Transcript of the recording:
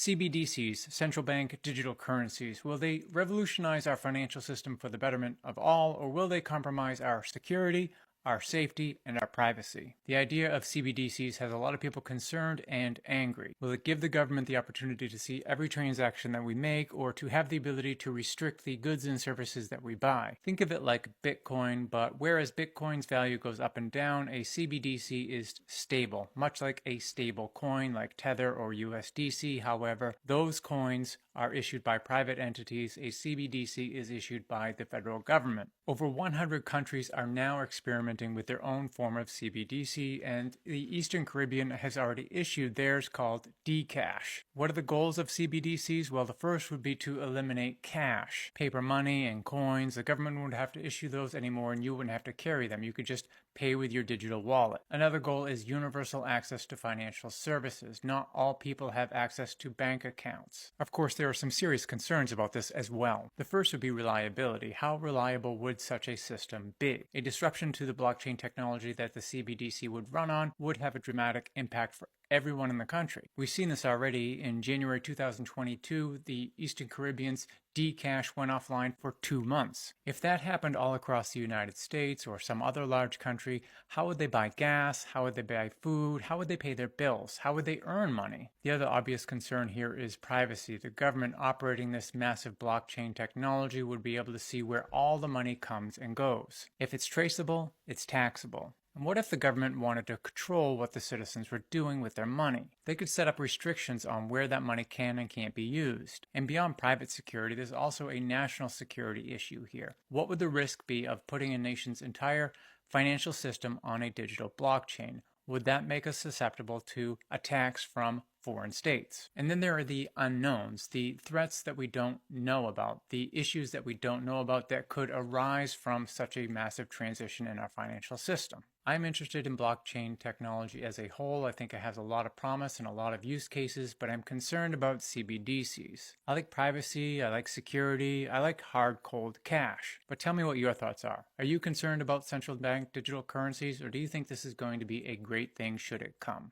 CBDCs, central bank digital currencies, will they revolutionize our financial system for the betterment of all, or will they compromise our security, our safety, and our privacy? The idea of CBDCs has a lot of people concerned and angry. Will it give the government the opportunity to see every transaction that we make, or to have the ability to restrict the goods and services that we buy? Think of it like Bitcoin, but whereas Bitcoin's value goes up and down, a CBDC is stable, much like a stable coin like Tether or USDC. However, those coins are issued by private entities. A CBDC is issued by the federal government. Over 100 countries are now experimenting with their own form of CBDC, and the Eastern Caribbean has already issued theirs called Dcash. What are the goals of CBDCs? Well, the first would be to eliminate cash, paper money and coins. The government wouldn't have to issue those anymore, and you wouldn't have to carry them. You could just pay with your digital wallet. Another goal is universal access to financial services. Not all people have access to bank accounts. Of course, there are some serious concerns about this as well. The first would be reliability. How reliable would such a system be? A disruption to the blockchain technology that the CBDC would run on would have a dramatic impact for everyone in the country. We've seen this already. In January 2022, the Eastern Caribbean's Dcash went offline for 2 months. If that happened all across the United States or some other large country, how would they buy gas? How would they buy food? How would they pay their bills? How would they earn money? The other obvious concern here is privacy. The government operating this massive blockchain technology would be able to see where all the money comes and goes. If it's traceable, it's taxable. And what if the government wanted to control what the citizens were doing with their money? They could set up restrictions on where that money can and can't be used. And beyond private security, there's also a national security issue here. What would the risk be of putting a nation's entire financial system on a digital blockchain? Would that make us susceptible to attacks from foreign states? And then there are the unknowns, the threats that we don't know about, the issues that we don't know about that could arise from such a massive transition in our financial system. I'm interested in blockchain technology as a whole. I think it has a lot of promise and a lot of use cases, but I'm concerned about CBDCs. I like privacy, I like security, I like hard, cold cash. But tell me what your thoughts are. Are you concerned about central bank digital currencies, or do you think this is going to be a great thing should it come?